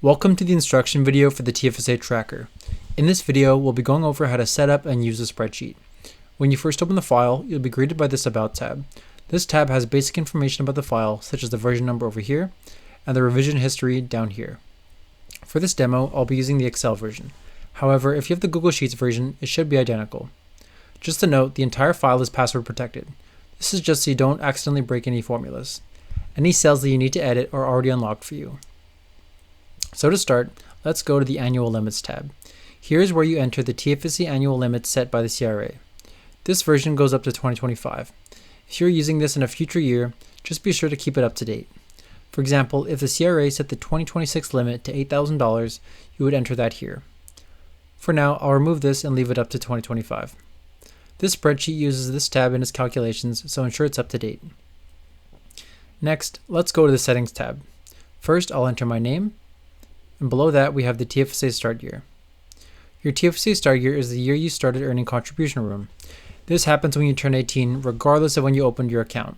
Welcome to the instruction video for the TFSA tracker. In this video, we'll be going over how to set up and use a spreadsheet. When you first open the file, you'll be greeted by this About tab. This tab has basic information about the file, such as the version number over here, and the revision history down here. For this demo, I'll be using the Excel version. However, if you have the Google Sheets version, it should be identical. Just to note, the entire file is password protected. This is just so you don't accidentally break any formulas. Any cells that you need to edit are already unlocked for you. So to start, let's go to the Annual Limits tab. Here is where you enter the TFSA annual limits set by the CRA. This version goes up to 2025. If you're using this in a future year, just be sure to keep it up to date. For example, if the CRA set the 2026 limit to $8,000, you would enter that here. For now, I'll remove this and leave it up to 2025. This spreadsheet uses this tab in its calculations, so ensure it's up to date. Next, let's go to the Settings tab. First, I'll enter my name, and below that we have the TFSA start year. Your TFSA start year is the year you started earning contribution room. This happens when you turn 18, regardless of when you opened your account.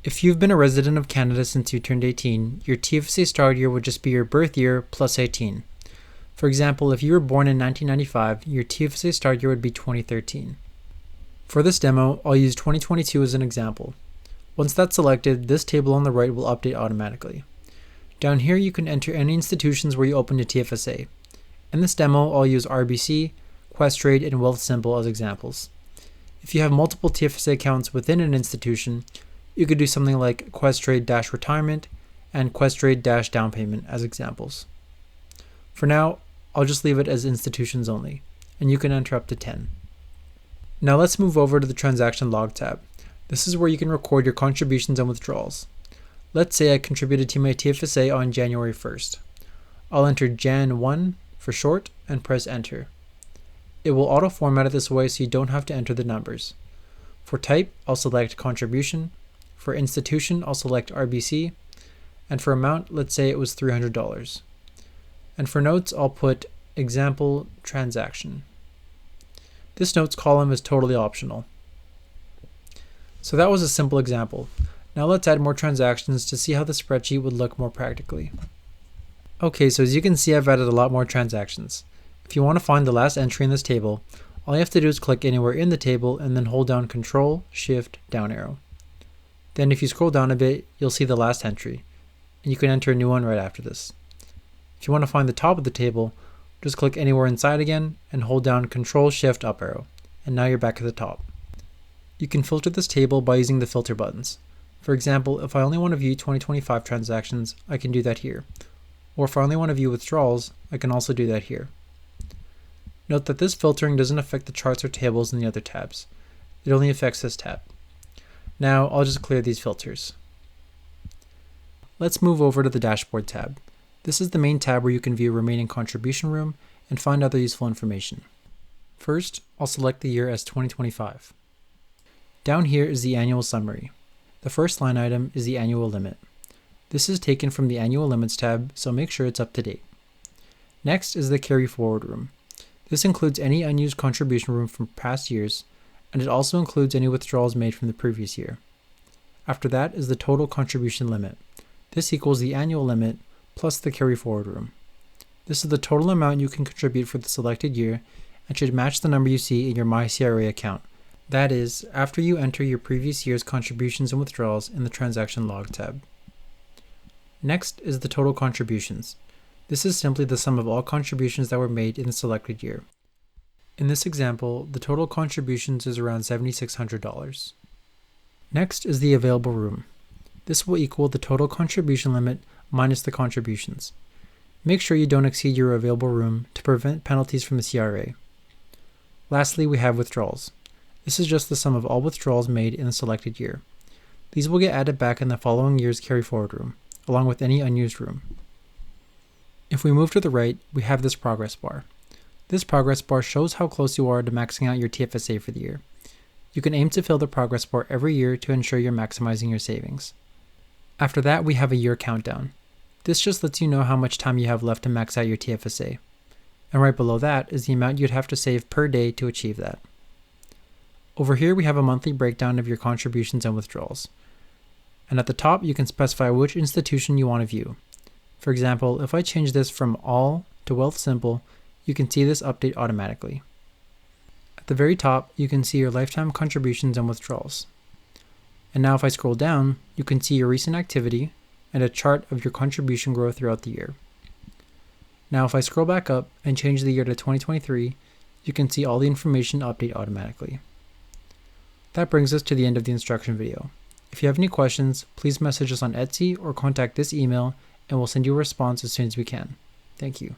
If you've been a resident of Canada since you turned 18, your TFSA start year would just be your birth year plus 18. For example, if you were born in 1995, your TFSA start year would be 2013. For this demo, I'll use 2022 as an example. Once that's selected, this table on the right will update automatically. Down here, you can enter any institutions where you opened a TFSA. In this demo, I'll use RBC, Questrade, and Wealthsimple as examples. If you have multiple TFSA accounts within an institution, you could do something like Questrade-retirement and Questrade-down payment as examples. For now, I'll just leave it as institutions only, and you can enter up to 10. Now let's move over to the Transaction Log tab. This is where you can record your contributions and withdrawals. Let's say I contributed to my TFSA on January 1st. I'll enter Jan1 for short and press enter. It will auto-format it this way so you don't have to enter the numbers. For type, I'll select contribution. For institution, I'll select RBC. And for amount, let's say it was $300. And for notes, I'll put example transaction. This notes column is totally optional. So that was a simple example. Now let's add more transactions to see how the spreadsheet would look more practically. Okay, so as you can see, I've added a lot more transactions. If you want to find the last entry in this table, all you have to do is click anywhere in the table and then hold down Control, Shift, down arrow. Then if you scroll down a bit, you'll see the last entry, and you can enter a new one right after this. If you want to find the top of the table, just click anywhere inside again and hold down Control, Shift, up arrow, and now you're back at the top. You can filter this table by using the filter buttons. For example, if I only want to view 2025 transactions, I can do that here. Or if I only want to view withdrawals, I can also do that here. Note that this filtering doesn't affect the charts or tables in the other tabs. It only affects this tab. Now I'll just clear these filters. Let's move over to the Dashboard tab. This is the main tab where you can view remaining contribution room and find other useful information. First, I'll select the year as 2025. Down here is the annual summary. The first line item is the annual limit. This is taken from the Annual Limits tab, so make sure it's up to date. Next is the Carry Forward room. This includes any unused contribution room from past years, and it also includes any withdrawals made from the previous year. After that is the Total Contribution Limit. This equals the annual limit plus the Carry Forward room. This is the total amount you can contribute for the selected year and should match the number you see in your MyCRA account. That is, after you enter your previous year's contributions and withdrawals in the Transaction Log tab. Next is the Total Contributions. This is simply the sum of all contributions that were made in the selected year. In this example, the total contributions is around $7,600. Next is the Available room. This will equal the total contribution limit minus the contributions. Make sure you don't exceed your available room to prevent penalties from the CRA. Lastly, we have withdrawals. This is just the sum of all withdrawals made in the selected year. These will get added back in the following year's carry forward room, along with any unused room. If we move to the right, we have this progress bar. This progress bar shows how close you are to maxing out your TFSA for the year. You can aim to fill the progress bar every year to ensure you're maximizing your savings. After that, we have a year countdown. This just lets you know how much time you have left to max out your TFSA. And right below that is the amount you'd have to save per day to achieve that. Over here we have a monthly breakdown of your contributions and withdrawals. And at the top you can specify which institution you want to view. For example, if I change this from all to Wealth Simple, you can see this update automatically. At the very top, you can see your lifetime contributions and withdrawals. And now if I scroll down, you can see your recent activity and a chart of your contribution growth throughout the year. Now if I scroll back up and change the year to 2023, you can see all the information update automatically. That brings us to the end of the instruction video. If you have any questions, please message us on Etsy or contact this email and we'll send you a response as soon as we can. Thank you.